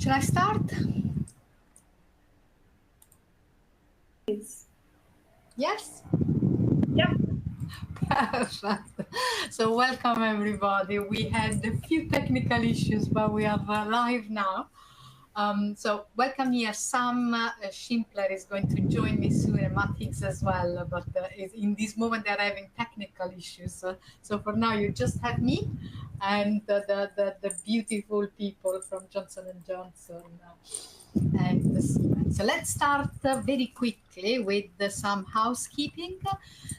Shall I start? Yes? Yeah. Perfect. So welcome everybody. We had a few technical issues, but we are live now. So welcome here. Sam Schimpler is going to join me soon, and Matt Hicks as well, but in this moment they're having technical issues. So for now you just have me and the beautiful people from Johnson and Johnson and the Siemens. So let's start very quickly with some housekeeping.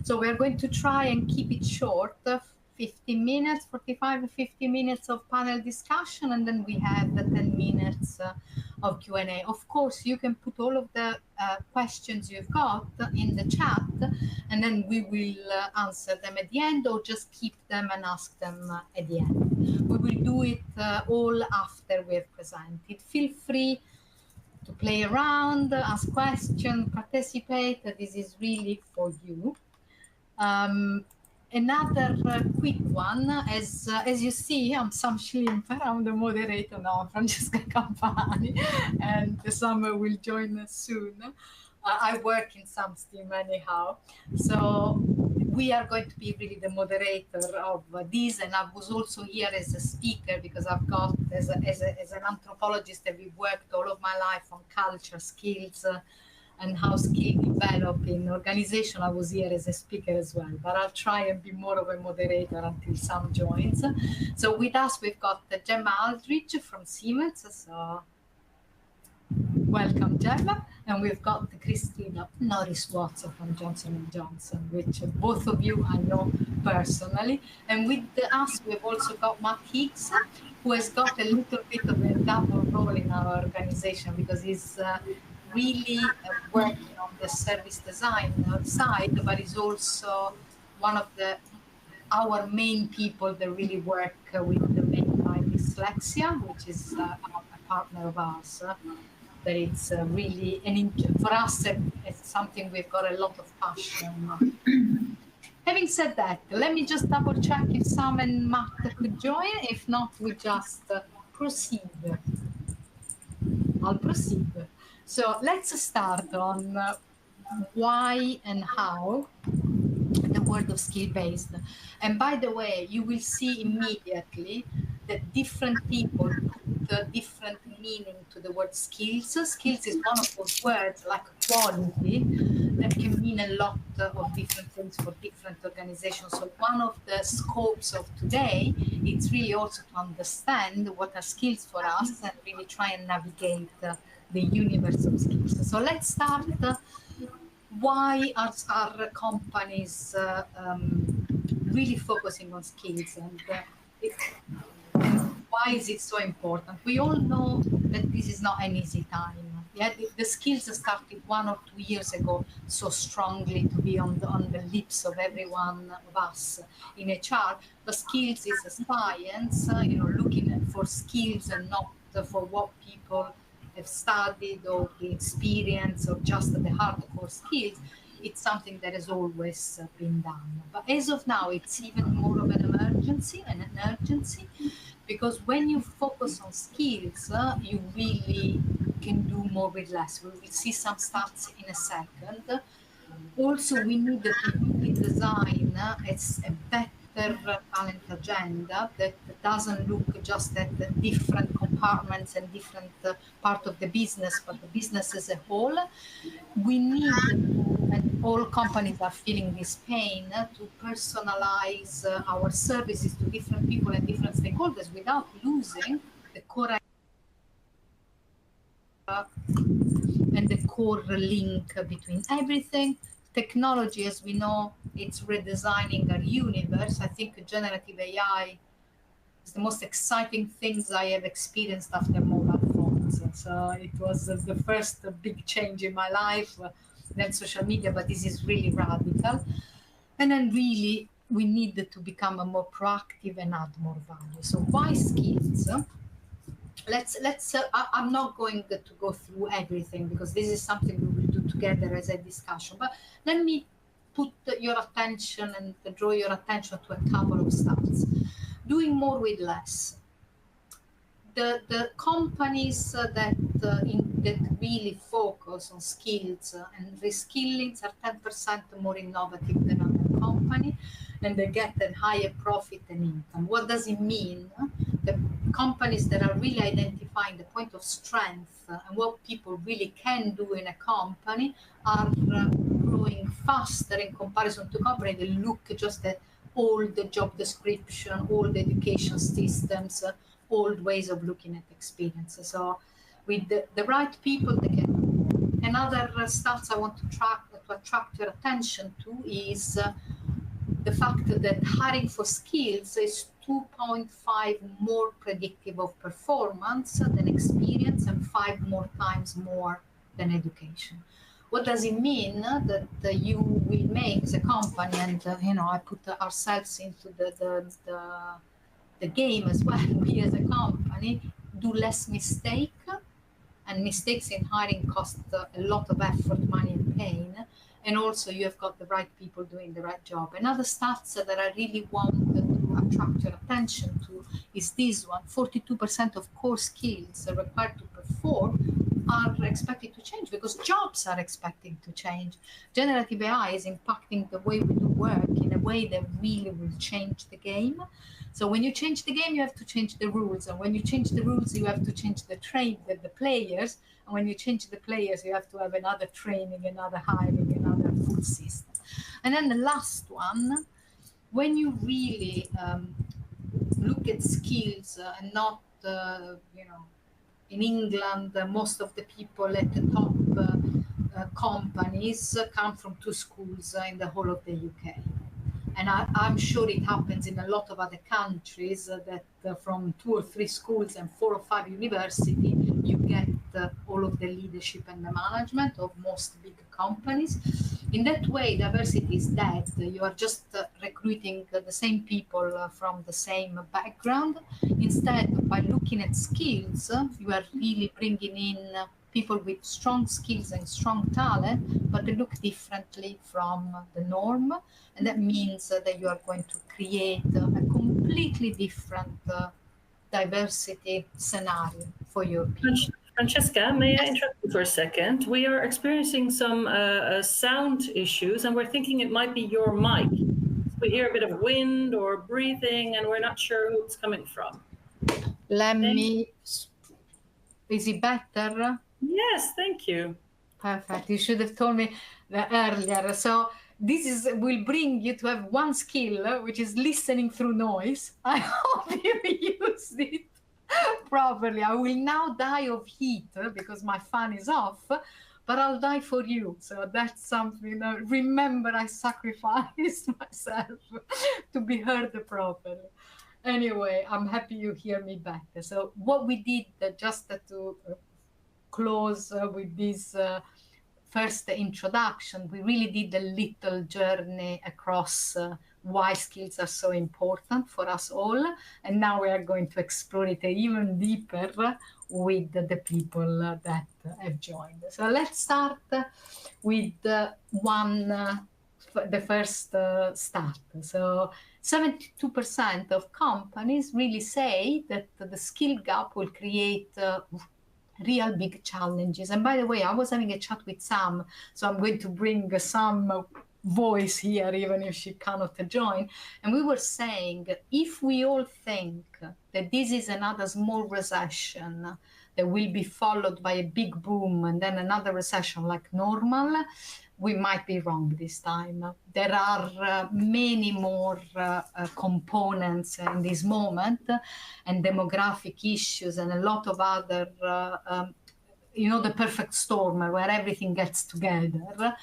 So we're going to try and keep it short, 50 minutes, 45 or 50 minutes of panel discussion, and then we have the 10 minutes of Q&A. Of course, you can put all of the questions you've got in the chat, and then we will answer them at the end, or just keep them and ask them at the end. We will do it all after we've presented. Feel free to play around, ask questions, participate. This is really for you. Another quick one, as you see, I'm Sam Schlimper, I'm the moderator now, Francesca Campalani, and Sam will join us soon. I work in Sam's team anyhow, so we are going to be really the moderator of this, and I was also here as a speaker because I've got, as an anthropologist, that we've worked all of my life on culture, skills, and how skills develop in organization. I was here as a speaker as well, but I'll try and be more of a moderator until Sam joins. So with us, we've got Gemma Aldridge from Siemens. So welcome, Gemma. And we've got Christina Norris-Watts from Johnson Johnson, which both of you I know personally. And with us, we've also got Matt Hicks, who has got a little bit of a double role in our organization because he's really working on the service design side, but is also one of our main people that really work with the Mainline Dyslexia, which is a partner of ours. That it's really, for us, it's something we've got a lot of passion. Having said that, let me just double check if Sam and Matt could join. If not, we just proceed. I'll proceed. So let's start on why and how the word of skill-based. And by the way, you will see immediately that different people put different meaning to the word skills. Skills is one of those words, like quality, that can mean a lot of different things for different organizations. So one of the scopes of today, it's really also to understand what are skills for us and really try and navigate the universe of skills. So let's start. Why are companies really focusing on skills, and why is it so important? We all know that this is not an easy time. Yeah, the skills started 1 or 2 years ago so strongly to be on the lips of every one of us in HR. But skills is a science, looking for skills and not for what people have studied or the experience or just the hardcore skills. It's something that has always been done. But as of now, it's even more of an emergency and an urgency, because when you focus on skills, you really can do more with less. We will see some stats in a second. Also, we need to really design a better talent agenda that doesn't look just at the different compartments and different part of the business, but the business as a whole. We need, and all companies are feeling this pain, to personalize our services to different people and different stakeholders without losing the core and the core link between everything. Technology, as we know, it's redesigning our universe. I think generative AI is the most exciting things I have experienced after mobile phones. So it was the first big change in my life, then social media, but this is really radical. And then really, we need to become more proactive and add more value. So why skills? I'm not going to go through everything because this is something we will do together as a discussion, but let me put your attention and draw your attention to a couple of stats. Doing more with less. the companies that really focus on skills and reskillings are 10% more innovative than other company, and they get a higher profit and income. What does it mean? The companies that are really identifying the point of strength and what people really can do in a company are growing faster in comparison to companies that look just at all the job description, all the education systems, old ways of looking at experiences. So with the right people, they can. Another stats I want to attract your attention to is the fact that hiring for skills is 2.5 more predictive of performance than experience and 5 more times more than education. What does it mean? That you will make as a company, and I put ourselves into the game as well. We as a company do less mistake, and mistakes in hiring cost a lot of effort, money, and pain. And also you have got the right people doing the right job. Another stats that I really want to attract your attention to is this one. 42% of core skills required to perform are expected to change because jobs are expecting to change. Generative AI is impacting the way we do work in a way that really will change the game. So when you change the game, you have to change the rules. And when you change the rules, you have to change the players. And when you change the players, you have to have another training, another hiring, another full system. And then the last one, when you really look at skills and not, in England, most of the people at the top companies come from 2 schools in the whole of the UK. And I'm sure it happens in a lot of other countries that from 2 or 3 schools and 4 or 5 universities, you get all of the leadership and the management of most big companies. In that way, diversity is dead. You are just recruiting the same people from the same background. Instead, by looking at skills, you are really bringing in people with strong skills and strong talent, but they look differently from the norm. And that means that you are going to create a completely different diversity scenario for your people. Francesca, may I interrupt you for a second? We are experiencing some sound issues, and we're thinking it might be your mic. We hear a bit of wind or breathing, and we're not sure who it's coming from. Is it better? Yes, thank you. Perfect. You should have told me that earlier. So this will bring you to have one skill, which is listening through noise. I hope you used it properly. I will now die of heat because my fan is off, but I'll die for you. So that's something. Remember, I sacrificed myself to be heard properly. Anyway, I'm happy you hear me better. So what we did, just to close with this first introduction, we really did a little journey across why skills are so important for us all. And now we are going to explore it even deeper with the people that have joined. So let's start with the first start. So 72% of companies really say that the skill gap will create real big challenges. And by the way, I was having a chat with Sam, so I'm going to bring some voice here, even if she cannot join. And we were saying, if we all think that this is another small recession that will be followed by a big boom and then another recession like normal, we might be wrong this time. There are many more components in this moment, and demographic issues and a lot of other, the perfect storm where everything gets together.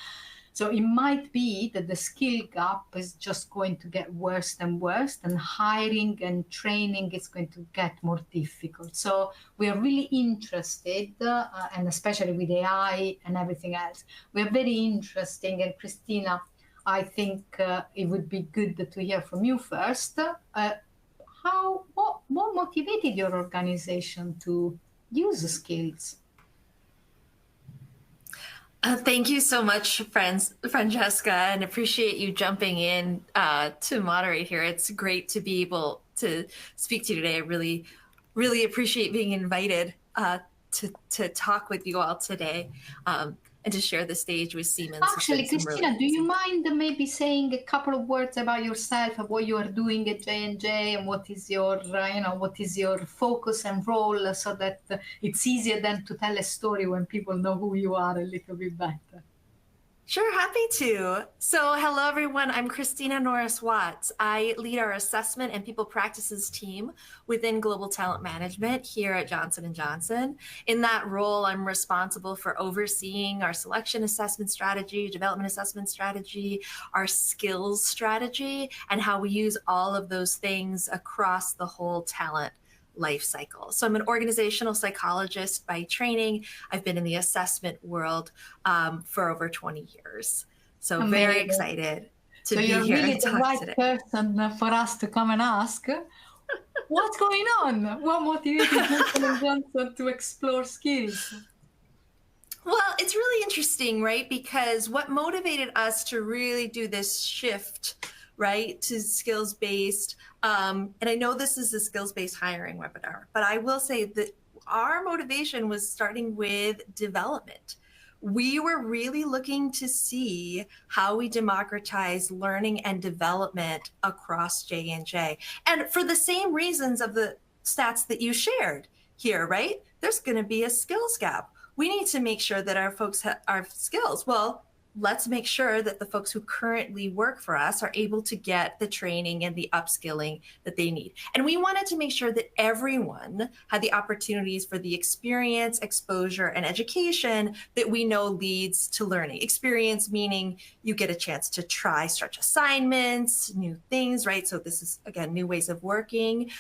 So it might be that the skill gap is just going to get worse and worse, and hiring and training is going to get more difficult. So we are really interested, and especially with AI and everything else, we are very interested. And Christina, I think it would be good to hear from you first. What motivated your organization to use the skills? Thank you so much, Francesca, and appreciate you jumping in to moderate here. It's great to be able to speak to you today. I really really appreciate being invited to talk with you all today and to share the stage with Siemens. Actually, Christina, do you mind maybe saying a couple of words about yourself, of what you are doing at J&J, and what is your, what is your focus and role, so that it's easier then to tell a story when people know who you are a little bit better? Sure, happy to. So hello, everyone. I'm Christina Norris-Watts. I lead our assessment and people practices team within Global Talent Management here at Johnson & Johnson. In that role, I'm responsible for overseeing our selection assessment strategy, development assessment strategy, our skills strategy, and how we use all of those things across the whole talent life cycle. So I'm an organizational psychologist by training. I've been in the assessment world for over 20 years. So Amazing. Very excited to be you're here really and the talk right today. person for us to come and ask. What's going on? What motivated Johnson & Johnson to explore skills? Well, it's really interesting, right? Because what motivated us to really do this shift, right, to skills-based, and I know this is a skills-based hiring webinar, but I will say that our motivation was starting with development. We were really looking to see how we democratize learning and development across J&J. And for the same reasons of the stats that you shared here, right? There's going to be a skills gap. We need to make sure that our folks have our skills. Well, let's make sure that the folks who currently work for us are able to get the training and the upskilling that they need. And we wanted to make sure that everyone had the opportunities for the experience, exposure, and education that we know leads to learning. Experience meaning you get a chance to try stretch assignments, new things, right? So this is, again, new ways of working.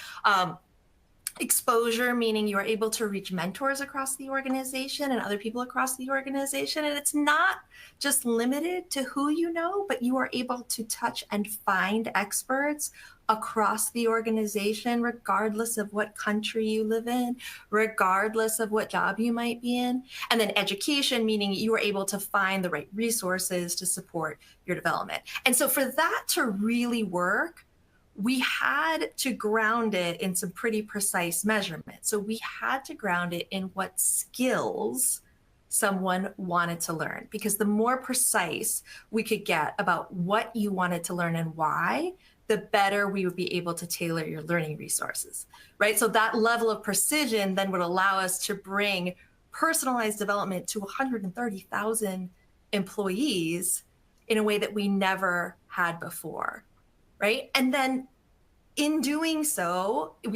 Exposure, meaning you are able to reach mentors across the organization and other people across the organization. And it's not just limited to who you know, but you are able to touch and find experts across the organization, regardless of what country you live in, regardless of what job you might be in. And then education, meaning you are able to find the right resources to support your development. And so for that to really work, we had to ground it in some pretty precise measurements. So we had to ground it in what skills someone wanted to learn, because the more precise we could get about what you wanted to learn and why, the better we would be able to tailor your learning resources, right? So that level of precision then would allow us to bring personalized development to 130,000 employees in a way that we never had before. Right. And then in doing so, it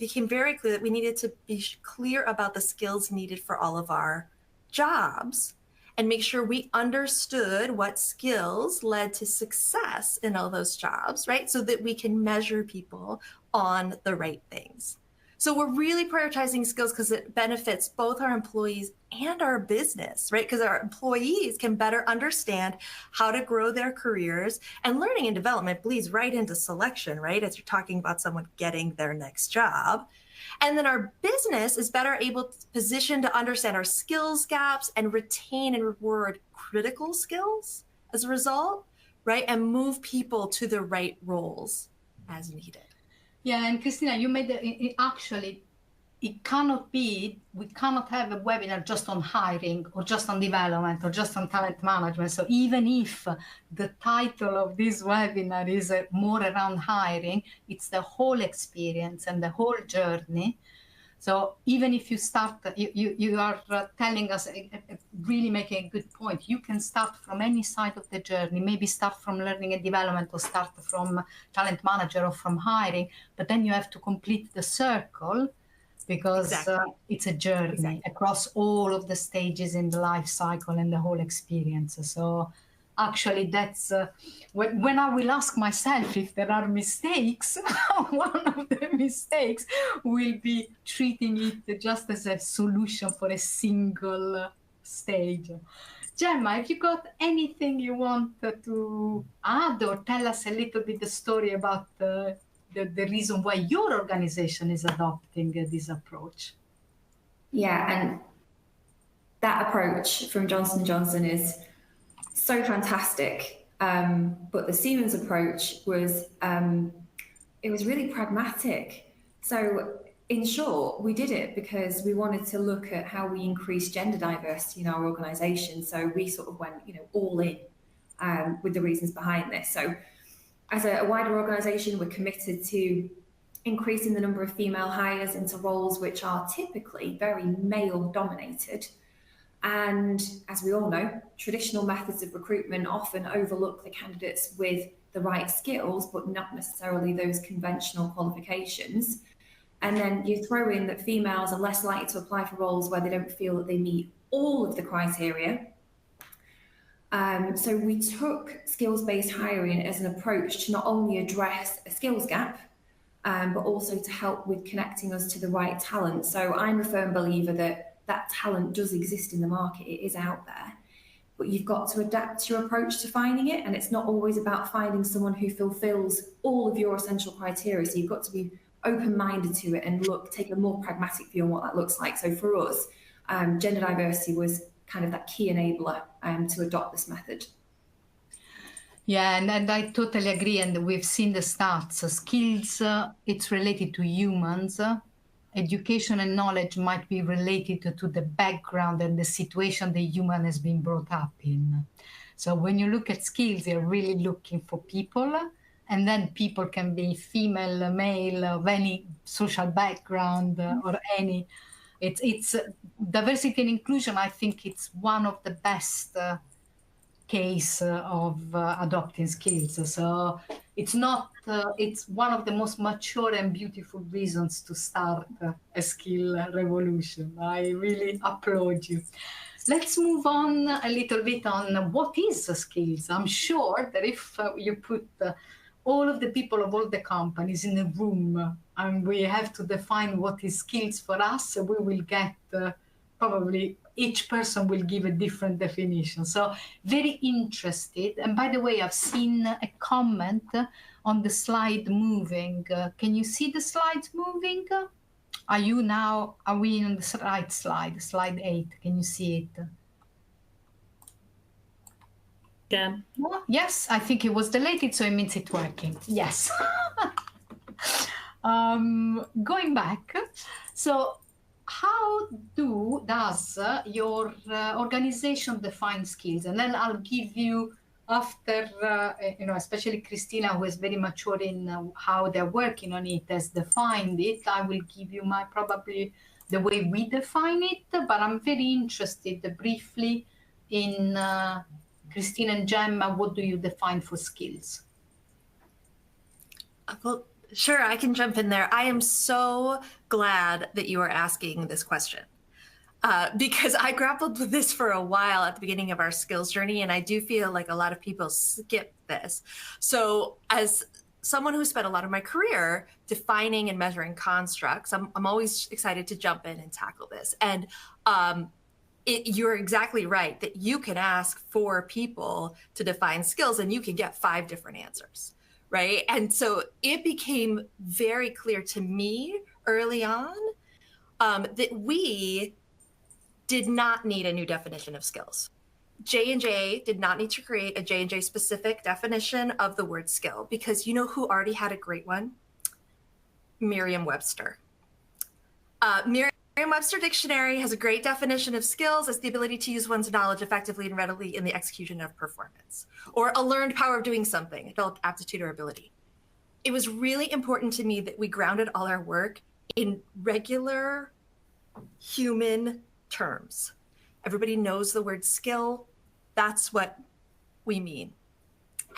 became very clear that we needed to be clear about the skills needed for all of our jobs and make sure we understood what skills led to success in all those jobs, right? So that we can measure people on the right things. So we're really prioritizing skills because it benefits both our employees and our business, right? Because our employees can better understand how to grow their careers, and learning and development bleeds right into selection, right? As you're talking about someone getting their next job. And then our business is better able to position to understand our skills gaps and retain and reward critical skills as a result, right? And move people to the right roles as needed. Yeah, and Christina, you made actually, we cannot have a webinar just on hiring or just on development or just on talent management. So even if the title of this webinar is more around hiring, it's the whole experience and the whole journey. So even if you start, you are telling us, really making a good point. You can start from any side of the journey, maybe start from learning and development or start from talent manager or from hiring, but then you have to complete the circle because it's a journey across all of the stages in the life cycle and the whole experience. So actually, that's when I will ask myself if there are mistakes, one of the mistakes will be treating it just as a solution for a single stage. Gemma, have you got anything you want to add or tell us a little bit the story about the reason why your organization is adopting this approach? Yeah, and that approach from Johnson Johnson is so fantastic, but the Siemens approach was it was really pragmatic. So in short, we did it because we wanted to look at how we increase gender diversity in our organisation. So we sort of went, all in with the reasons behind this. So as a wider organisation, we're committed to increasing the number of female hires into roles which are typically very male dominated. And as we all know, traditional methods of recruitment often overlook the candidates with the right skills, but not necessarily those conventional qualifications. And then you throw in that females are less likely to apply for roles where they don't feel that they meet all of the criteria. So we took skills-based hiring as an approach to not only address a skills gap, but also to help with connecting us to the right talent. So I'm a firm believer that talent does exist in the market, it is out there, but you've got to adapt your approach to finding it, and it's not always about finding someone who fulfills all of your essential criteria. So you've got to be open-minded to it and take a more pragmatic view on what that looks like. So for us, gender diversity was kind of that key enabler to adopt this method. Yeah, and I totally agree. And we've seen the stats. So skills, it's related to humans. Education and knowledge might be related to the background and the situation the human has been brought up in. So when you look at skills, you're really looking for people. And then people can be female, male, of any social background or any. It's diversity and inclusion. I think it's one of the best case of adopting skills. So it's not, it's one of the most mature and beautiful reasons to start a skill revolution. I really applaud you. Let's move on a little bit on what is skills. I'm sure that if you put all of the people of all the companies in a room and we have to define what is skills for us, we will get probably each person will give a different definition. So very interested. And by the way, I've seen a comment on the slide moving. Can you see the slides moving? Are we on the right slide, slide 8? Can you see it? Yeah. Yes, I think it was deleted, so it means it's working. Yes. Going back, so how does your organization define skills? And then I'll give you, after, especially Christina, who is very mature in how they're working on it, has defined it. I will give you probably the way we define it, but I'm very interested briefly in Christina and Gemma, what do you define for skills? Well, sure, I can jump in there. I am so glad that you are asking this question because I grappled with this for a while at the beginning of our skills journey, and I do feel like a lot of people skip this. So as someone who spent a lot of my career defining and measuring constructs, I'm always excited to jump in and tackle this. And you're exactly right that you can ask 4 people to define skills and you can get 5 different answers, right? And so it became very clear to me early on that we did not need a new definition of skills. J&J did not need to create a J&J specific definition of the word skill, because you know who already had a great one? Merriam-Webster. Merriam-Webster Dictionary has a great definition of skills as the ability to use one's knowledge effectively and readily in the execution of performance, or a learned power of doing something, developed aptitude or ability. It was really important to me that we grounded all our work in regular human terms. Everybody knows the word skill. That's what we mean.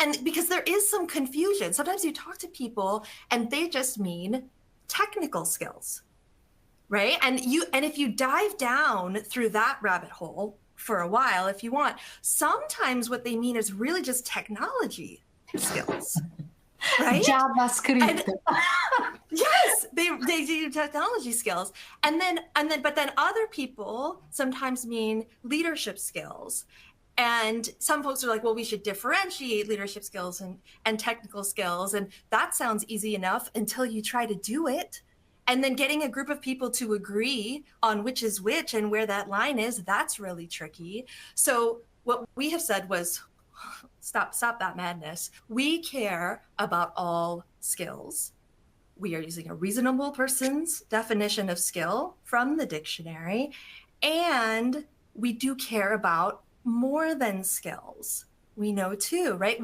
And because there is some confusion, sometimes you talk to people and they just mean technical skills. Right? And if you dive down through that rabbit hole for a while, if you want, sometimes what they mean is really just technology skills, right? JavaScript. Yes, they do technology skills. But then other people sometimes mean leadership skills. And some folks are like, well, we should differentiate leadership skills and technical skills. And that sounds easy enough until you try to do it. And then getting a group of people to agree on which is which and where that line is, that's really tricky. So what we have said was, stop that madness. We care about all skills. We are using a reasonable person's definition of skill from the dictionary. And we do care about more than skills. We know too, right?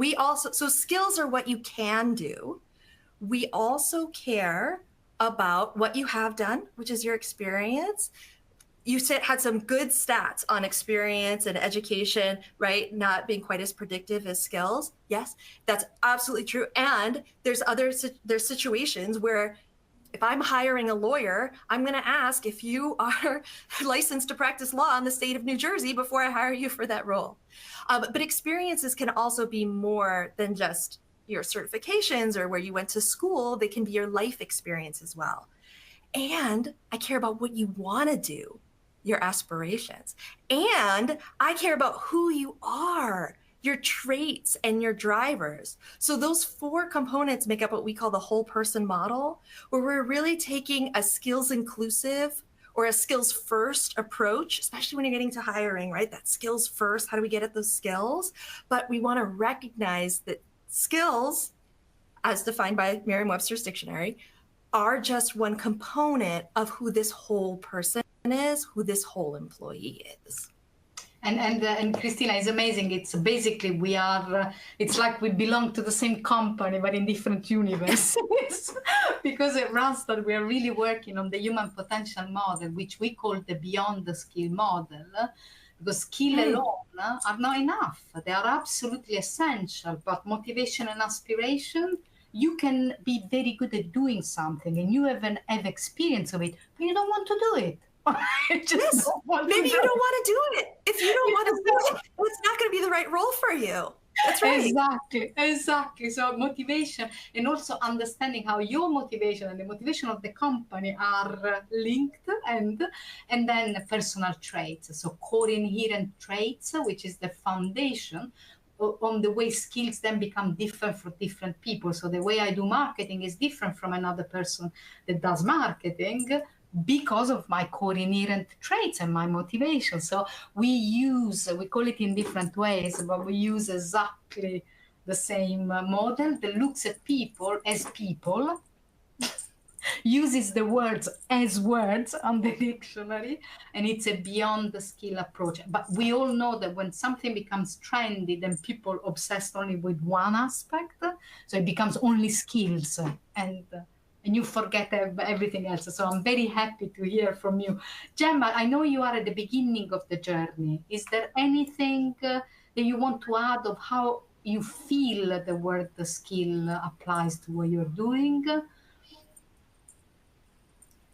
So skills are what you can do. We also care about what you have done, which is your experience. You had some good stats on experience and education, right? Not being quite as predictive as skills. Yes, that's absolutely true. And there's situations where if I'm hiring a lawyer, I'm going to ask if you are licensed to practice law in the state of New Jersey before I hire you for that role. But experiences can also be more than just your certifications or where you went to school. They can be your life experience as well. And I care about what you want to do, your aspirations. And I care about who you are, your traits and your drivers. So those 4 components make up what we call the whole person model, where we're really taking a skills inclusive or a skills first approach, especially when you're getting to hiring, right? That skills first, how do we get at those skills? But we want to recognize that skills, as defined by Merriam-Webster's dictionary, are just one component of who this whole person is, who this whole employee is. And Christina, is amazing. It's basically we are. It's like we belong to the same company, but in different universes. Because at Randstad we are really working on the human potential model, which we call the beyond the skill model. Because skill alone are not enough. They are absolutely essential, but motivation and aspiration. You can be very good at doing something, and you have experience of it, but you don't want to do it. Maybe you don't want to do it. If you don't want to do it, it's not going to be the right role for you. That's right. Exactly. So motivation and also understanding how your motivation and the motivation of the company are linked, and then personal traits. So core inherent traits, which is the foundation on the way skills then become different for different people. So the way I do marketing is different from another person that does marketing, because of my core inherent traits and my motivation. So we call it in different ways, but we use exactly the same model that looks at people as people, uses the words as words on the dictionary, and it's a beyond the skill approach. But we all know that when something becomes trendy, then people obsessed only with one aspect, so it becomes only skills, and you forget everything else. So I'm very happy to hear from you. Gemma, I know you are at the beginning of the journey. Is there anything that you want to add of how you feel the word the skill applies to what you're doing?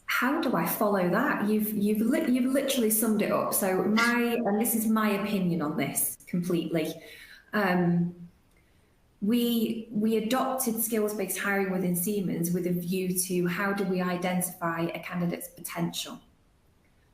How do I follow that? You've literally summed it up. So and this is my opinion on this completely. We adopted skills-based hiring within Siemens with a view to how do we identify a candidate's potential.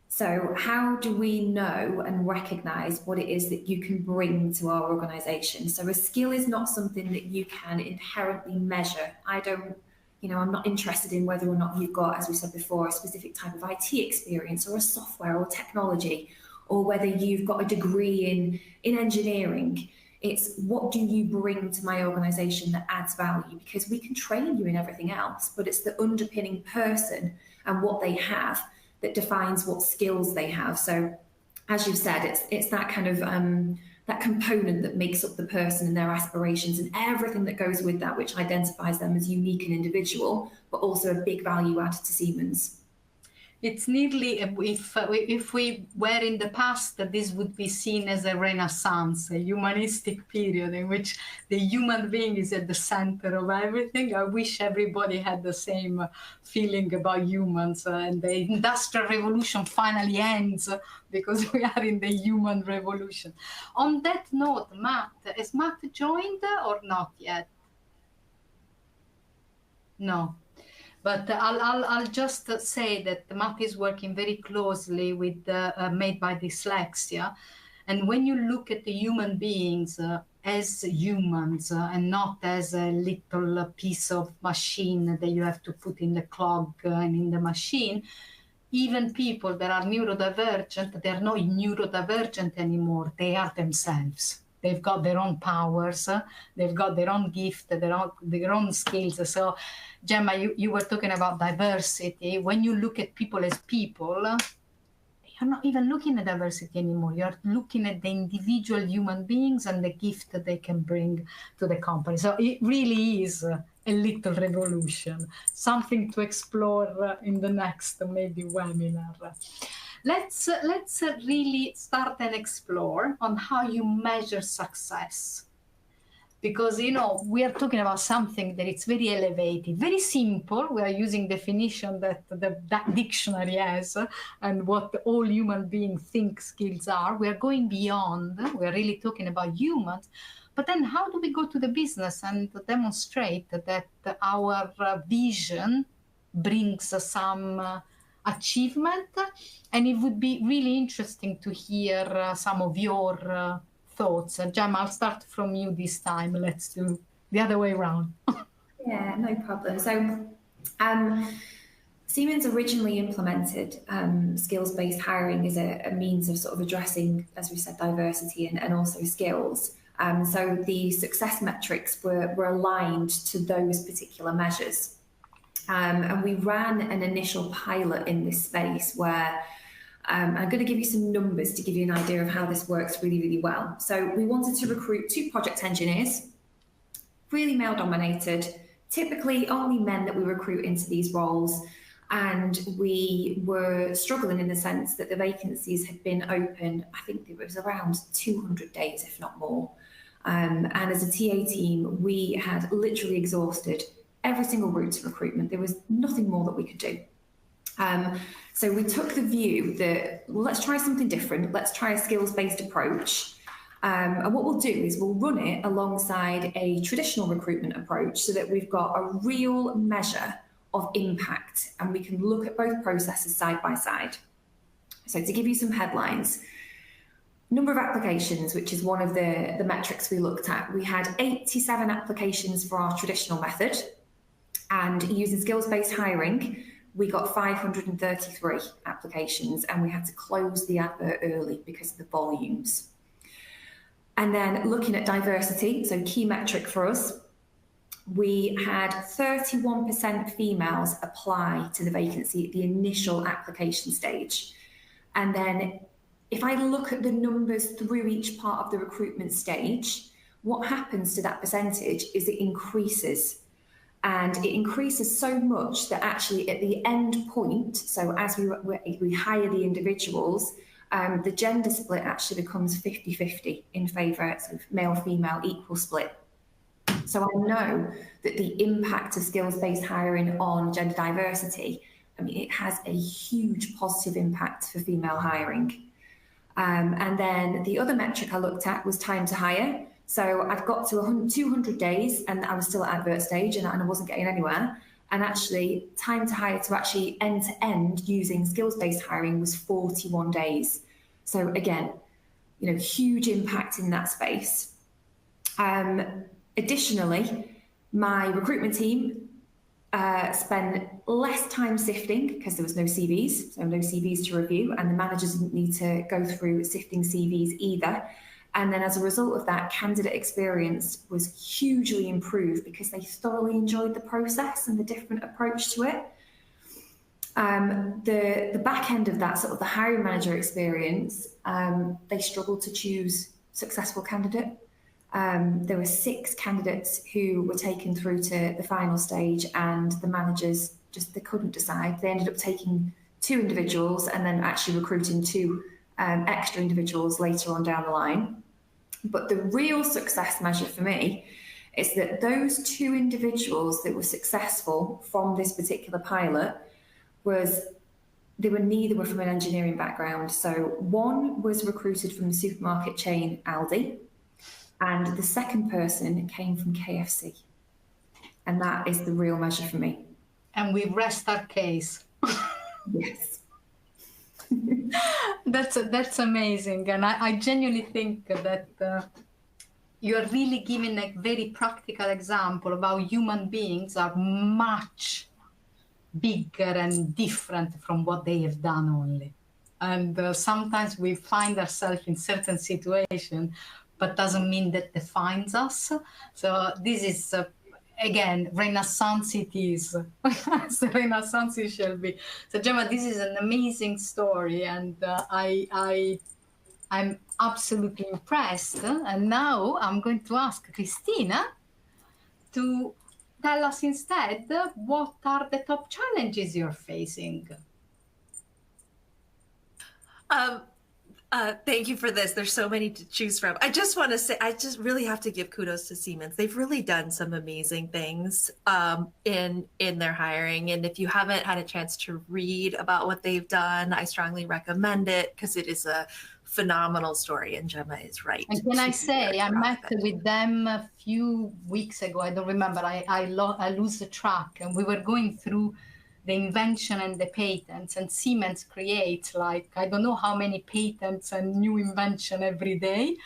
So how do we know and recognise what it is that you can bring to our organisation? So a skill is not something that you can inherently measure. I'm not interested in whether or not you've got, as we said before, a specific type of IT experience or a software or technology, or whether you've got a degree in engineering. It's what do you bring to my organisation that adds value? Because we can train you in everything else, but it's the underpinning person and what they have that defines what skills they have. So as you've said, it's that kind of that component that makes up the person and their aspirations and everything that goes with that, which identifies them as unique and individual, but also a big value add to Siemens. It's nearly, if we were in the past, this would be seen as a renaissance, a humanistic period in which the human being is at the center of everything. I wish everybody had the same feeling about humans, and the Industrial Revolution finally ends because we are in the human revolution. On that note, Matt, has Matt joined or not yet? No. But I'll just say that Matt is working very closely with Made by Dyslexia. And when you look at the human beings as humans and not as a little piece of machine that you have to put in the clock and in the machine, even people that are neurodivergent, they're not neurodivergent anymore. They are themselves. They've got their own powers, they've got their own gift, their own skills. So, Gemma, you were talking about diversity. When you look at people as people, you're not even looking at diversity anymore. You're looking at the individual human beings and the gift that they can bring to the company. So it really is a little revolution, something to explore in the next maybe webinar. Let's really start and explore on how you measure success. Because, you know, we are talking about something that it's very elevated, very simple. We are using definition that that dictionary has and what all human beings think skills are. We are going beyond. We are really talking about humans. But then how do we go to the business and demonstrate that our vision brings some achievement? And it would be really interesting to hear some of your thoughts. Gemma, I'll start from you this time. Let's do the other way around. Yeah, no problem. So Siemens originally implemented skills-based hiring as a means of sort of addressing, as we said, diversity and also skills. So the success metrics were aligned to those particular measures. And we ran an initial pilot in this space where I'm going to give you some numbers to give you an idea of how this works really, really well. So we wanted to recruit 2 project engineers, really male dominated, typically only men that we recruit into these roles. And we were struggling in the sense that the vacancies had been open, I think it was around 200 days, if not more. And as a TA team, we had literally exhausted every single route to recruitment. There was nothing more that we could do. So we took the view that, well, let's try something different. Let's try a skills-based approach. And what we'll do is we'll run it alongside a traditional recruitment approach so that we've got a real measure of impact and we can look at both processes side by side. So to give you some headlines, number of applications, which is one of the metrics we looked at. We had 87 applications for our traditional method, and using skills-based hiring, we got 533 applications, and we had to close the advert early because of the volumes. And then looking at diversity, so key metric for us, we had 31% females apply to the vacancy at the initial application stage. And then if I look at the numbers through each part of the recruitment stage, what happens to that percentage is it increases. And it increases so much that actually at the end point, so as we hire the individuals, the gender split actually becomes 50-50 in favour of male-female equal split. So I know that the impact of skills-based hiring on gender diversity, I mean, it has a huge positive impact for female hiring. And then the other metric I looked at was time to hire. So I'd got to 200 days and I was still at advert stage and I wasn't getting anywhere. And actually time to hire to actually end to end using skills-based hiring was 41 days. So again, you know, huge impact in that space. Additionally, my recruitment team spent less time sifting because there was no CVs, so no CVs to review, and the managers didn't need to go through sifting CVs either. And then as a result of that, candidate experience was hugely improved because they thoroughly enjoyed the process and the different approach to it. The back end of that, sort of the hiring manager experience, they struggled to choose successful candidate. There were 6 candidates who were taken through to the final stage and the managers they couldn't decide. They ended up taking 2 individuals and then actually recruiting 2 extra individuals later on down the line. But the real success measure for me is that those 2 individuals that were successful from this particular pilot neither were from an engineering background. So one was recruited from the supermarket chain Aldi, and the second person came from KFC. And that is the real measure for me. And we rest our case. Yes. That's amazing. And I genuinely think that you are really giving a very practical example of how human beings are much bigger and different from what they have done only. And sometimes we find ourselves in certain situations but doesn't mean that defines us. So this is, again, Renaissance it is. So Renaissance it shall be. So Gemma, this is an amazing story, and I'm absolutely impressed. And now I'm going to ask Christina to tell us instead what are the top challenges you're facing. Thank you for this. There's so many to choose from. I just want to say, I just really have to give kudos to Siemens. They've really done some amazing things in their hiring. And if you haven't had a chance to read about what they've done, I strongly recommend it because it is a phenomenal story. And Gemma is right. And can I say, I met with them a few weeks ago. I don't remember. I lose the track. And we were going through the invention and the patents, and Siemens creates like, I don't know how many patents and new invention every day.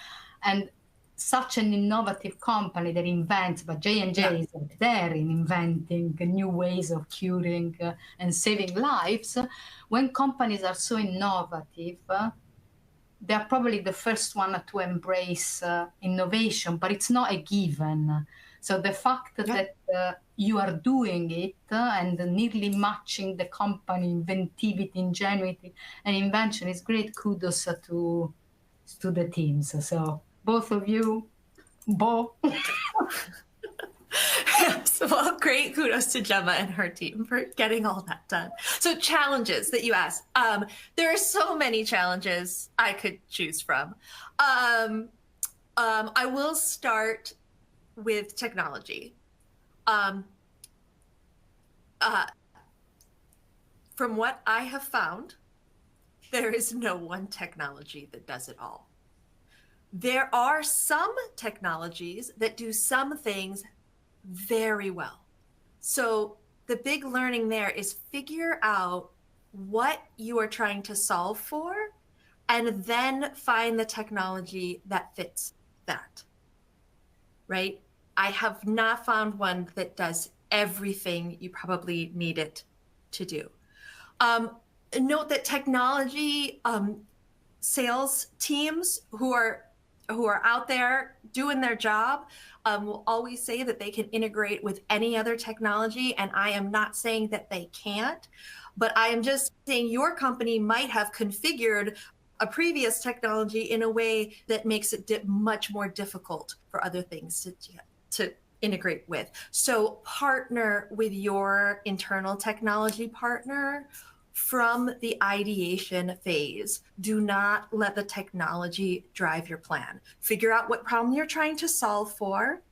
And such an innovative company that invents, but J&J is up there in inventing new ways of curing and saving lives. When companies are so innovative, they're probably the first one to embrace innovation, but it's not a given. So the fact that you are doing it and nearly matching the company inventivity, ingenuity, and invention is great. Kudos to the teams. So both of you, Bo. Well, great kudos to Gemma and her team for getting all that done. So challenges that you asked. There are so many challenges I could choose from. I will start with technology. From what I have found, there is no one technology that does it all. There are some technologies that do some things very well. So the big learning there is figure out what you are trying to solve for and then find the technology that fits that, right? I have not found one that does everything you probably need it to do. Note that technology sales teams who are out there doing their job will always say that they can integrate with any other technology, and I am not saying that they can't, but I am just saying your company might have configured a previous technology in a way that makes it much more difficult for other things to integrate with. So partner with your internal technology partner from the ideation phase. Do not let the technology drive your plan. Figure out what problem you're trying to solve for,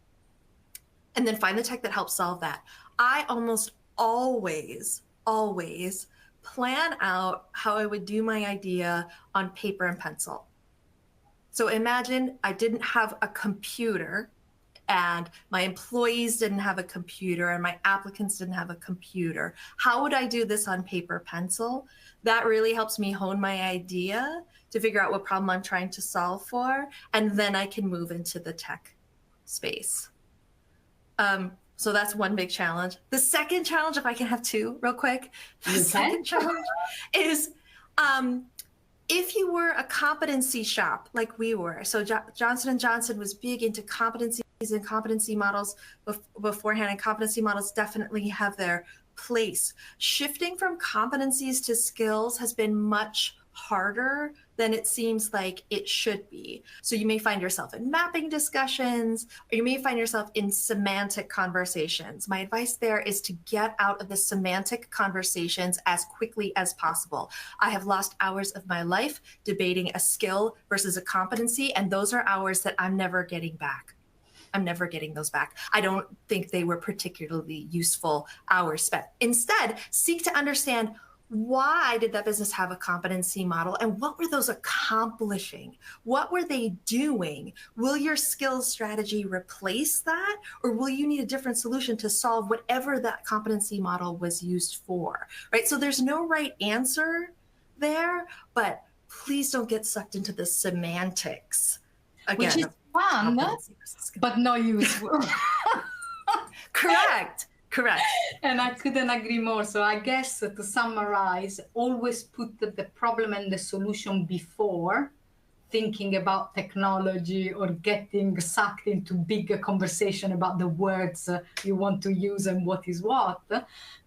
and then find the tech that helps solve that. I almost always plan out how I would do my idea on paper and pencil. So imagine I didn't have a computer, and my employees didn't have a computer, and my applicants didn't have a computer. How would I do this on paper, pencil? That really helps me hone my idea to figure out what problem I'm trying to solve for, and then I can move into the tech space. So that's one big challenge. The second challenge, if I can have two real quick, second challenge is if you were a competency shop like we were, so Johnson & Johnson was big into competencies and competency models beforehand, and competency models definitely have their place. Shifting from competencies to skills has been much harder than it seems like it should be. So you may find yourself in mapping discussions, or you may find yourself in semantic conversations. My advice there is to get out of the semantic conversations as quickly as possible. I have lost hours of my life debating a skill versus a competency, and those are hours that I'm never getting back. I'm never getting those back. I don't think they were particularly useful hours spent. Instead, seek to understand, why did that business have a competency model, and what were those accomplishing? What were they doing? Will your skills strategy replace that, or will you need a different solution to solve whatever that competency model was used for, right? So there's no right answer there, but please don't get sucked into the semantics. Again, which is fun, but not useful. Correct. And I couldn't agree more. So I guess to summarize, always put the problem and the solution before thinking about technology or getting sucked into bigger conversation about the words you want to use and what is what,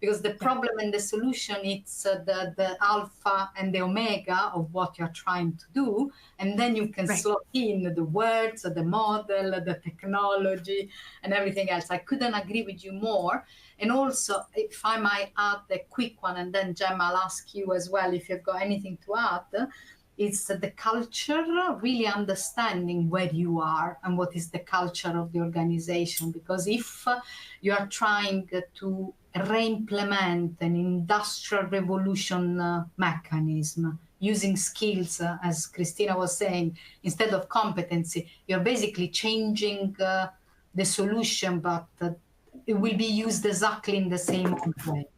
because the problem and the solution, it's the alpha and the omega of what you're trying to do, and then you can slot in the words, the model, the technology, and everything else. I couldn't agree with you more. And also, if I might add a quick one, and then Gemma, I'll ask you as well if you've got anything to add, is the culture, really understanding where you are and what is the culture of the organization. Because if you are trying to re-implement an industrial revolution mechanism using skills, as Christina was saying, instead of competency, you're basically changing the solution, but it will be used exactly in the same way.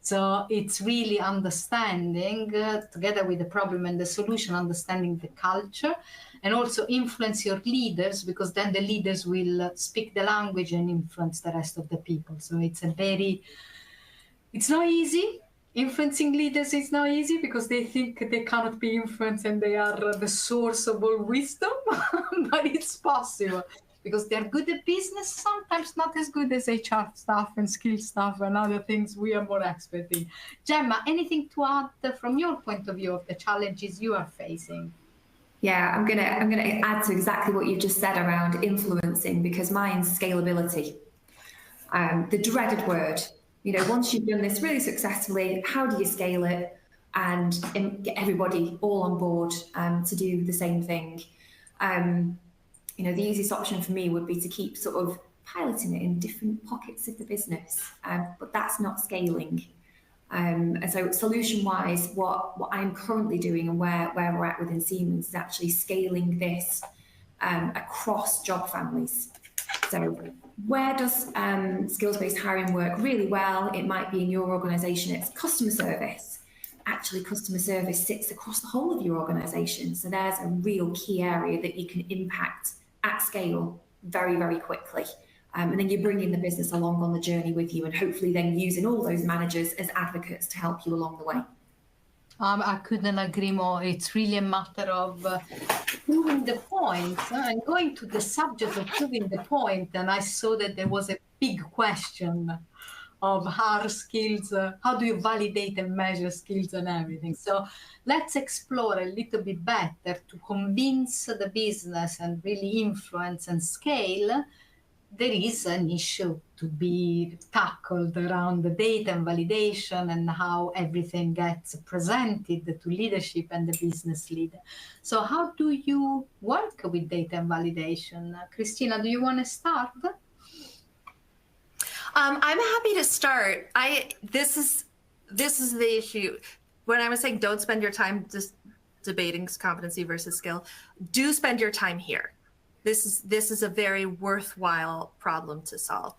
So it's really understanding, together with the problem and the solution, understanding the culture, and also influence your leaders, because then the leaders will speak the language and influence the rest of the people. So it's not easy. Influencing leaders is not easy because they think they cannot be influenced and they are the source of all wisdom, but it's possible. Because they're good at business, sometimes not as good as HR staff and skill staff and other things we are more expert in. Gemma, anything to add from your point of view of the challenges you are facing? Yeah, I'm gonna add to exactly what you just said around influencing, because mine's scalability. The dreaded word. You know, once you've done this really successfully, how do you scale it and get everybody all on board to do the same thing? You know, the easiest option for me would be to keep sort of piloting it in different pockets of the business, but that's not scaling. And so solution-wise, what I'm currently doing and where we're at within Siemens is actually scaling this across job families. So where does skills-based hiring work really well? It might be in your organisation, it's customer service. Actually, customer service sits across the whole of your organisation. So there's a real key area that you can impact at scale very, very quickly. And then you're bringing the business along on the journey with you, and hopefully then using all those managers as advocates to help you along the way. I couldn't agree more. It's really a matter of proving the point and going to the subject of proving the point. And I saw that there was a big question of hard skills, how do you validate and measure skills and everything. So let's explore a little bit better to convince the business and really influence and scale. There is an issue to be tackled around the data and validation and how everything gets presented to leadership and the business leader. So how do you work with data and validation? Christina, do you want to start? I'm happy to start. This is the issue. When I was saying don't spend your time just debating competency versus skill, do spend your time here. This is a very worthwhile problem to solve.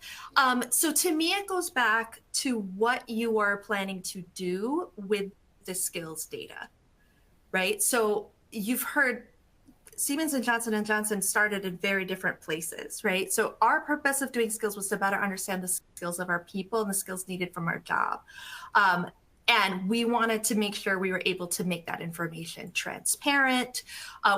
So to me, it goes back to what you are planning to do with the skills data, right? So you've heard Siemens and Johnson started in very different places, right? So our purpose of doing skills was to better understand the skills of our people and the skills needed from our job. And we wanted to make sure we were able to make that information transparent.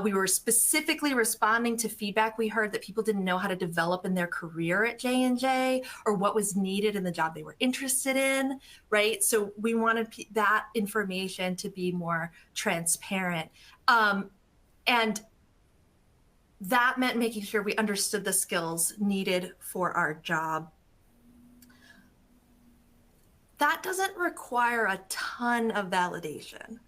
We were specifically responding to feedback we heard that people didn't know how to develop in their career at J&J or what was needed in the job they were interested in, right? So we wanted that information to be more transparent. And that meant making sure we understood the skills needed for our job. That doesn't require a ton of validation.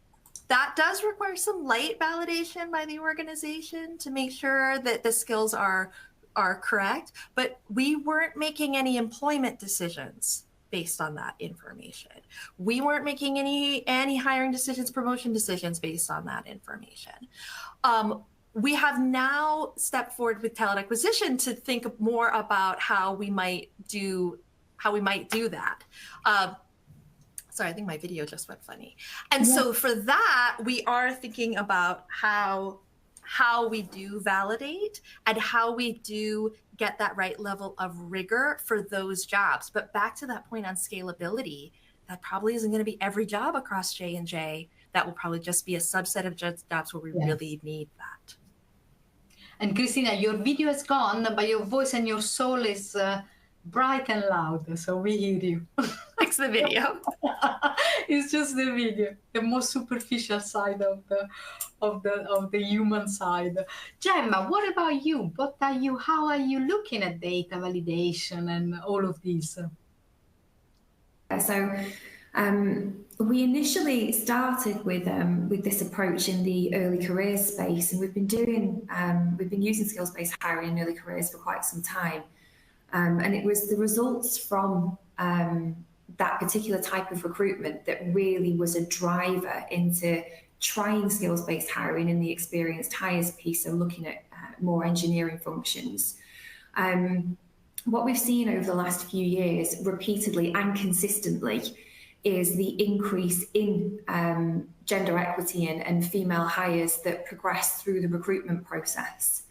That does require some light validation by the organization to make sure that the skills are correct, but we weren't making any employment decisions based on that information. We weren't making any hiring decisions, promotion decisions based on that information. We have now stepped forward with talent acquisition to think more about how we might do that. Sorry, I think my video just went funny. And so for that, we are thinking about how we do validate and how we do get that right level of rigor for those jobs. But back to that point on scalability, that probably isn't going to be every job across J&J. That will probably just be a subset of jobs where we really need that. And Christina, your video is gone, but your voice and your soul is bright and loud, so we hear you. Fix the video. It's just the video, the most superficial side of the human side. Gemma, what about you? How are you looking at data validation and all of these? So we initially started with this approach in the early careers space, and we've been using skills-based hiring in early careers for quite some time. And it was the results from that particular type of recruitment that really was a driver into trying skills-based hiring in the experienced hires piece, so looking at more engineering functions. What we've seen over the last few years, repeatedly and consistently, is the increase in gender equity and female hires that progress through the recruitment process.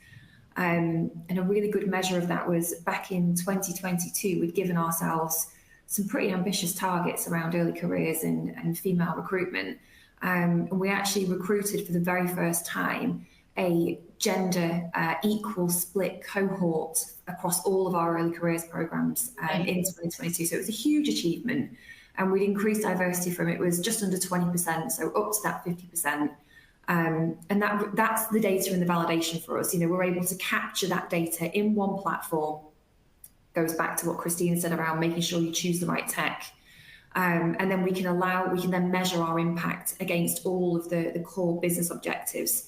And a really good measure of that was back in 2022, we'd given ourselves some pretty ambitious targets around early careers and female recruitment. And we actually recruited for the very first time a gender equal split cohort across all of our early careers programs in 2022. So it was a huge achievement. And we'd increased diversity from it was just under 20%, so up to that 50%. And that's the data and the validation for us. You know, we're able to capture that data in one platform. Goes back to what Christina said around making sure you choose the right tech. And then we can then measure our impact against all of the core business objectives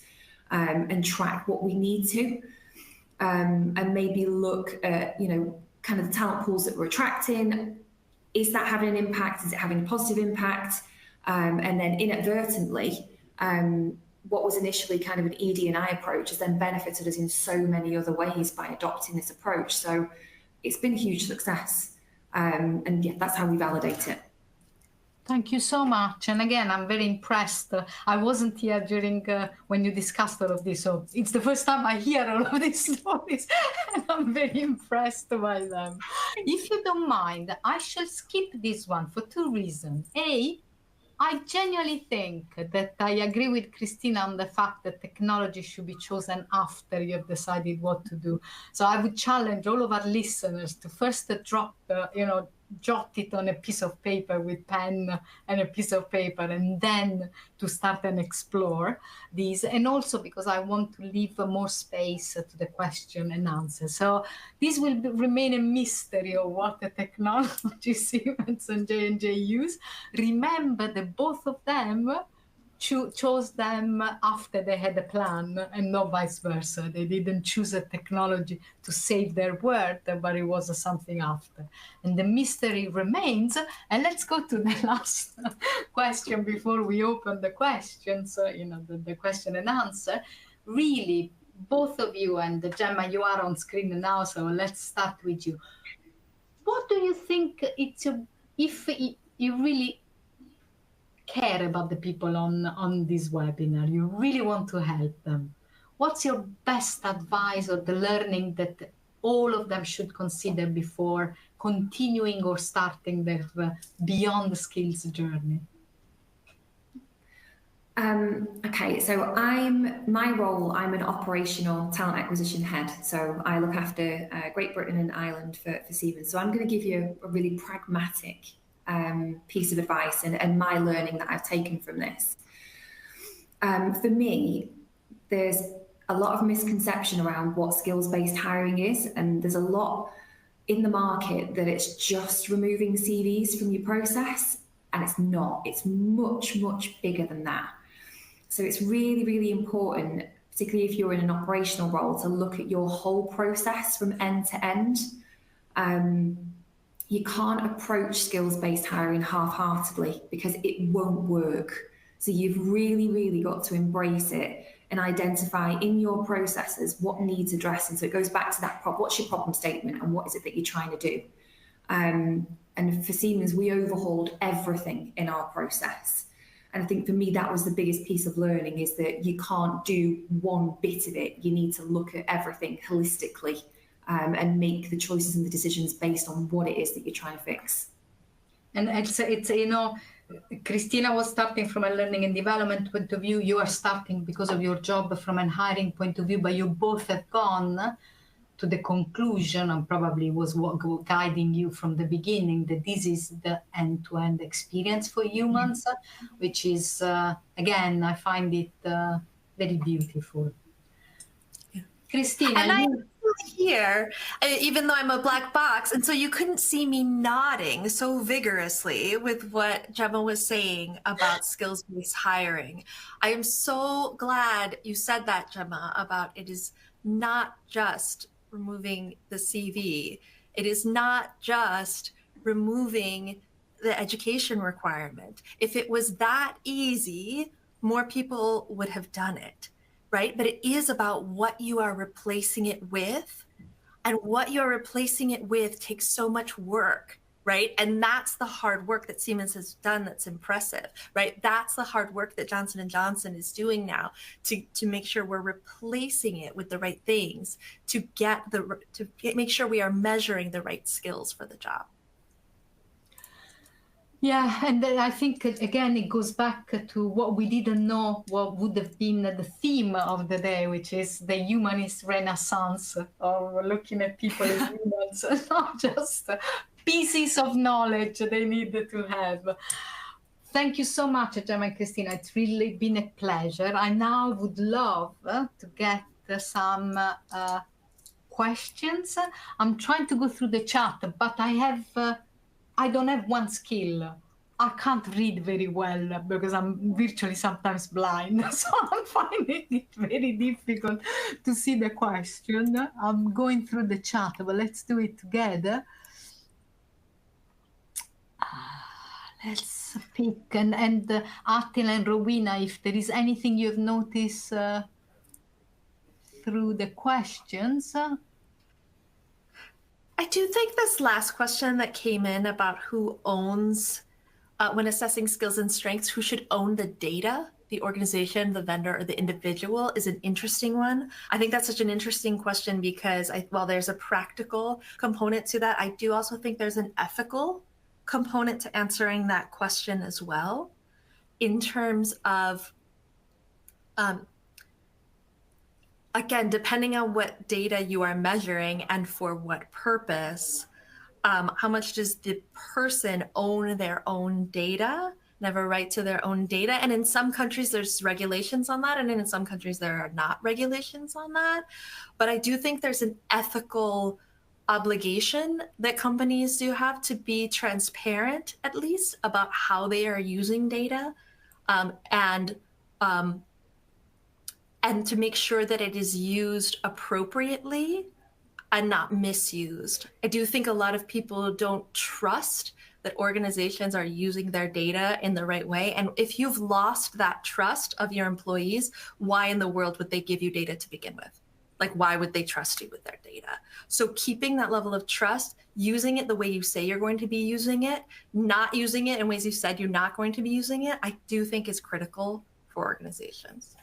and track what we need to. And maybe look at, you know, kind of the talent pools that we're attracting. Is that having an impact? Is it having a positive impact? And then inadvertently, what was initially kind of an ED&I approach has then benefited us in so many other ways by adopting this approach. So it's been a huge success. And yeah, that's how we validate it. Thank you so much. And again, I'm very impressed. I wasn't here during when you discussed all of this. So it's the first time I hear all of these stories. And I'm very impressed by them. If you don't mind, I shall skip this one for two reasons. A, I genuinely think that I agree with Christina on the fact that technology should be chosen after you have decided what to do. So I would challenge all of our listeners to first jot it on a piece of paper with pen and a piece of paper, and then to start and explore these. And also because I want to leave more space to the question and answer. So this will remain a mystery of what the technology Siemens and J&J use. Remember that both of them chose them after they had a plan and not vice versa. They didn't choose a technology to save their word, but it was something after. And the mystery remains. And let's go to the last question before we open the questions, the question and answer. Really, both of you, and Gemma, you are on screen now, so let's start with you. What do you think if you really care about the people on this webinar, you really want to help them, what's your best advice or the learning that all of them should consider before continuing or starting their beyond the skills journey? Okay, so I'm an operational talent acquisition head. So I look after Great Britain and Ireland for Siemens. So I'm going to give you a really pragmatic piece of advice and my learning that I've taken from this. For me, there's a lot of misconception around what skills-based hiring is, and there's a lot in the market that it's just removing CVs from your process, and it's not. It's much, much bigger than that. So it's really, really important, particularly if you're in an operational role, to look at your whole process from end to end. You can't approach skills-based hiring half-heartedly because it won't work. So you've really, really got to embrace it and identify in your processes what needs addressing. So it goes back to that what's your problem statement and what is it that you're trying to do? And for Siemens, we overhauled everything in our process. And I think for me, that was the biggest piece of learning, is that you can't do one bit of it. You need to look at everything holistically and make the choices and the decisions based on what it is that you're trying to fix. And it's Christina was starting from a learning and development point of view. You are starting because of your job from a hiring point of view, but you both have gone to the conclusion, and probably was what guiding you from the beginning, that this is the end-to-end experience for humans, which is, again, I find it very beautiful. Christina, and I'm here, even though I'm a black box, and so you couldn't see me nodding so vigorously with what Gemma was saying about skills-based hiring. I am so glad you said that, Gemma, about it is not just removing the CV. It is not just removing the education requirement. If it was that easy, more people would have done it. Right? But it is about what you are replacing it with, and what you're replacing it with takes so much work, right? And that's the hard work that Siemens has done that's impressive, right? That's the hard work that Johnson & Johnson is doing now to make sure we're replacing it with the right things, to make sure we are measuring the right skills for the job. Yeah, and then I think, again, it goes back to what we didn't know what would have been the theme of the day, which is the humanist renaissance of looking at people as humans, not just pieces of knowledge they needed to have. Thank you so much, Gemma and Christina. It's really been a pleasure. I now would love to get some questions. I'm trying to go through the chat, but I don't have one skill. I can't read very well because I'm virtually sometimes blind. So I'm finding it very difficult to see the question. I'm going through the chat, but let's do it together. Let's pick. And Attila and Rowena, if there is anything you've noticed through the questions. I do think this last question that came in about who owns, when assessing skills and strengths, who should own the data, the organization, the vendor, or the individual, is an interesting one. I think that's such an interesting question because while there's a practical component to that, I do also think there's an ethical component to answering that question as well, in terms of, again, depending on what data you are measuring and for what purpose, how much does the person own their own data, and have a right to their own data? And in some countries, there's regulations on that, and in some countries, there are not regulations on that. But I do think there's an ethical obligation that companies do have to be transparent, at least, about how they are using data, and to make sure that it is used appropriately and not misused. I do think a lot of people don't trust that organizations are using their data in the right way. And if you've lost that trust of your employees, why in the world would they give you data to begin with? Like, why would they trust you with their data? So keeping that level of trust, using it the way you say you're going to be using it, not using it in ways you said you're not going to be using it, I do think is critical for organizations.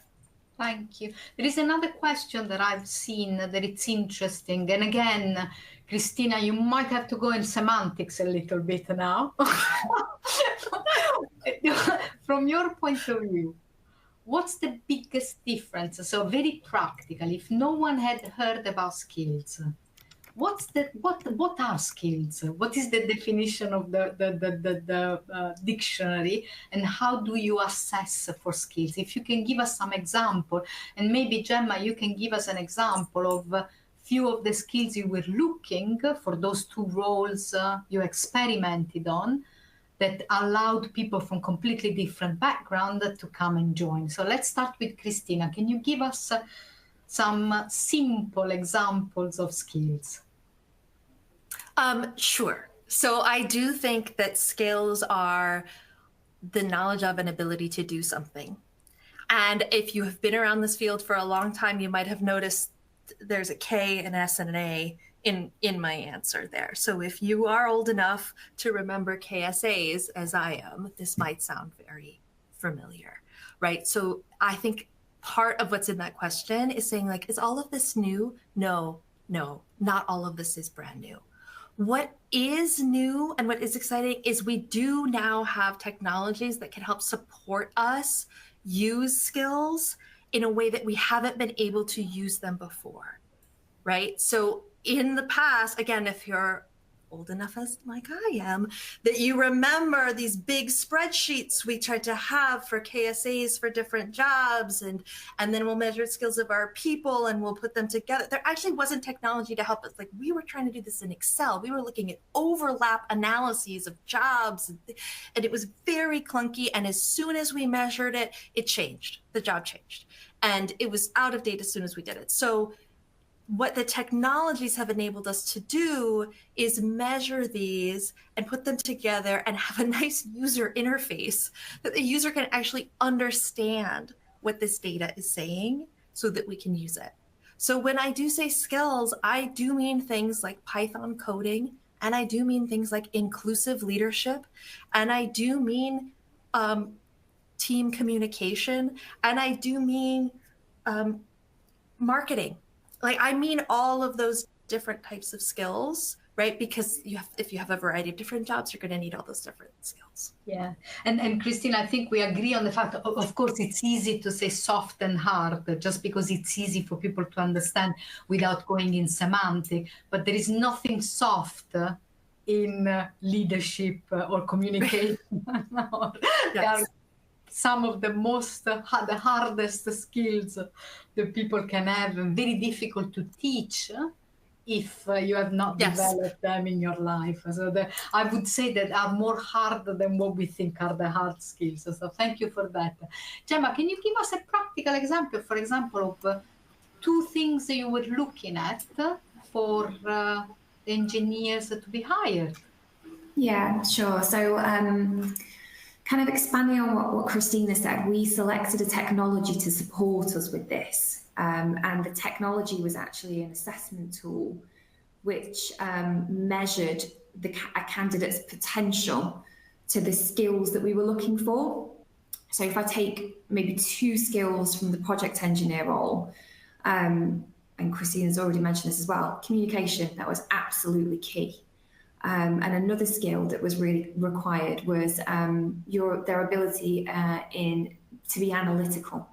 Thank you. There is another question that I've seen that it's interesting. And again, Christina, you might have to go in semantics a little bit now. From your point of view, what's the biggest difference? So very practical, if no one had heard about skills, what are skills? What is the definition of the dictionary, and how do you assess for skills? If you can give us some example, and maybe Gemma, you can give us an example of few of the skills you were looking for, those two roles you experimented on, that allowed people from completely different background to come and join. So let's start with Christina. Can you give us some simple examples of skills? Sure. So I do think that skills are the knowledge of and ability to do something. And if you have been around this field for a long time, you might have noticed there's a K, an S, and an A in my answer there. So if you are old enough to remember KSAs, as I am, this might sound very familiar, right? So I think part of what's in that question is saying, like, is all of this new? No, not all of this is brand new. What is new and what is exciting is we do now have technologies that can help support us use skills in a way that we haven't been able to use them before, right? So in the past, again, if you're old enough as like I am, that you remember these big spreadsheets we tried to have for KSAs for different jobs, and then we'll measure skills of our people and we'll put them together. There actually wasn't technology to help us. Like, we were trying to do this in Excel. We were looking at overlap analyses of jobs, and it was very clunky. And as soon as we measured it, it changed. The job changed, and it was out of date as soon as we did it. So what the technologies have enabled us to do is measure these and put them together and have a nice user interface that the user can actually understand what this data is saying so that we can use it. So when I do say skills, I do mean things like Python coding, and I do mean things like inclusive leadership, and I do mean team communication, and I do mean marketing. Like, I mean all of those different types of skills, right? Because if you have a variety of different jobs, you're going to need all those different skills. Yeah. And Christina, I think we agree on the fact, of course, it's easy to say soft and hard just because it's easy for people to understand without going in semantic, but there is nothing soft in leadership or communication. Yes. Some of the the hardest skills that people can have, and very difficult to teach if you have not developed them in your life. So I would say that are more hard than what we think are the hard skills. So thank you for that. Gemma, can you give us a practical example, for example, of 2 things that you were looking at for the engineers to be hired? Yeah, sure. So kind of expanding on what Christina said, we selected a technology to support us with this. And the technology was actually an assessment tool which measured a candidate's potential to the skills that we were looking for. So if I take maybe 2 skills from the project engineer role, and Christina's already mentioned this as well, communication, that was absolutely key. And another skill that was really required was their ability to be analytical,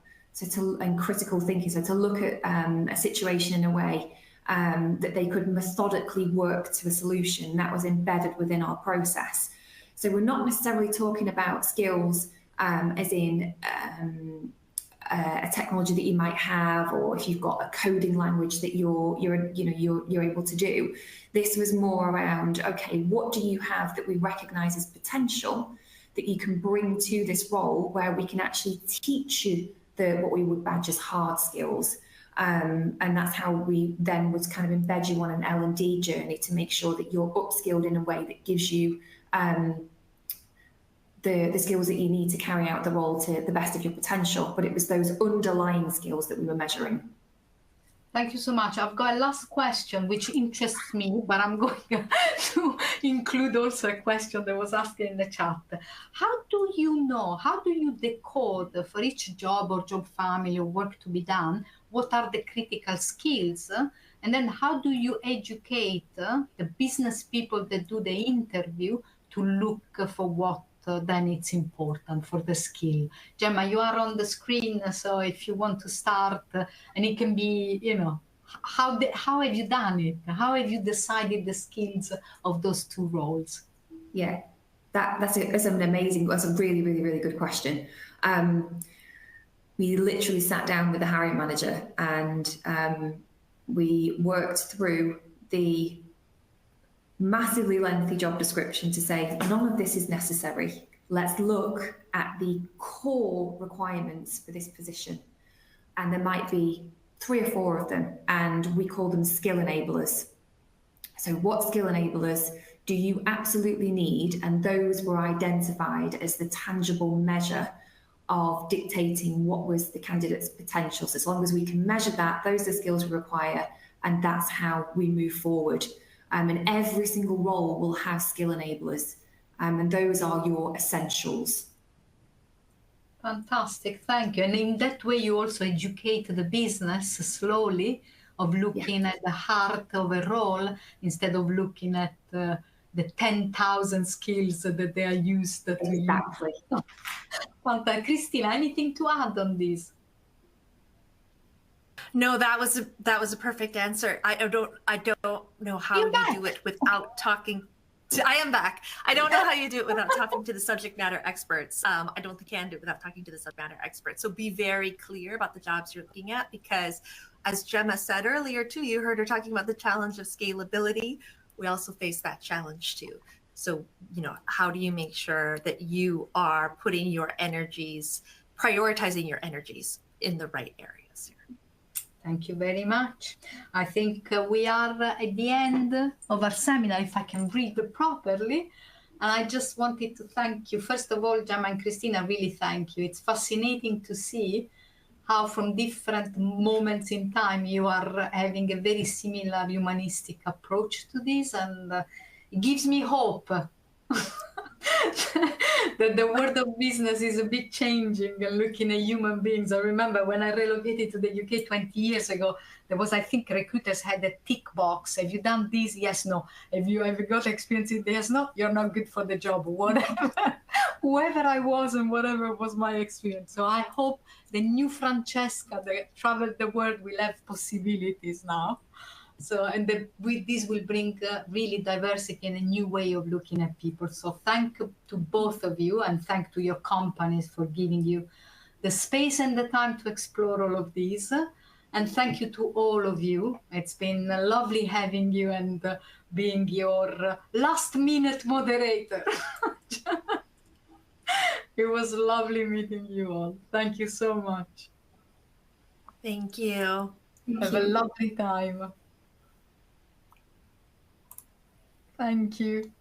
and critical thinking. So to look at a situation in a way that they could methodically work to a solution that was embedded within our process. So we're not necessarily talking about skills as in a technology that you might have, or if you've got a coding language that you're able to do. This was more around, okay, what do you have that we recognize as potential that you can bring to this role, where we can actually teach you what we would badge as hard skills. And that's how we then would kind of embed you on an L&D journey to make sure that you're upskilled in a way that gives you the skills that you need to carry out the role to the best of your potential. But it was those underlying skills that we were measuring. Thank you so much. I've got a last question which interests me, but I'm going to include also a question that was asked in the chat. How do you decode for each job or job family or work to be done, what are the critical skills? And then how do you educate the business people that do the interview to look for what then it's important for the skill? Gemma, you are on the screen, so if you want to start, and it can be, how have you done it? How have you decided the skills of those 2 roles? Yeah, that's a really, really, really good question. We literally sat down with the hiring manager and we worked through the massively lengthy job description to say, none of this is necessary. Let's look at the core requirements for this position. And there might be 3 or 4 of them, and we call them skill enablers. So what skill enablers do you absolutely need? And those were identified as the tangible measure of dictating what was the candidate's potential. So as long as we can measure that, those are the skills we require, and that's how we move forward. And every single role will have skill enablers, and those are your essentials. Fantastic, thank you. And in that way, you also educate the business slowly of looking at the heart of a role instead of looking at the 10,000 skills that they are used to use. Exactly. But, Christina, anything to add on this? No, that was a perfect answer. I don't know how You're you back. do it without talking. I am back. I don't know how you do it without talking to the subject matter experts. I don't think you can do it without talking to the subject matter experts. So be very clear about the jobs you're looking at, because as Gemma said earlier too, you heard her talking about the challenge of scalability. We also face that challenge too. So, you know, how do you make sure that you are putting your energies, prioritizing your energies in the right areas here? Thank you very much. I think we are at the end of our seminar, if I can read properly. And I just wanted to thank you. First of all, Gemma and Christina, really thank you. It's fascinating to see how from different moments in time you are having a very similar humanistic approach to this. And it gives me hope that the world of business is a bit changing and looking at human beings. I remember when I relocated to the UK 20 years ago, there was, I think, recruiters had a tick box. Have you done this? Yes, no. Have you ever got experience in this? No, you're not good for the job. Whatever, whoever I was and whatever was my experience. So I hope the new Francesca that traveled the world will have possibilities now. So, and with this will bring really diversity and a new way of looking at people. So thank to both of you, and thank to your companies for giving you the space and the time to explore all of these. And thank you to all of you. It's been lovely having you and being your last minute moderator. It was lovely meeting you all. Thank you so much. Thank you. Have a lovely time. Thank you.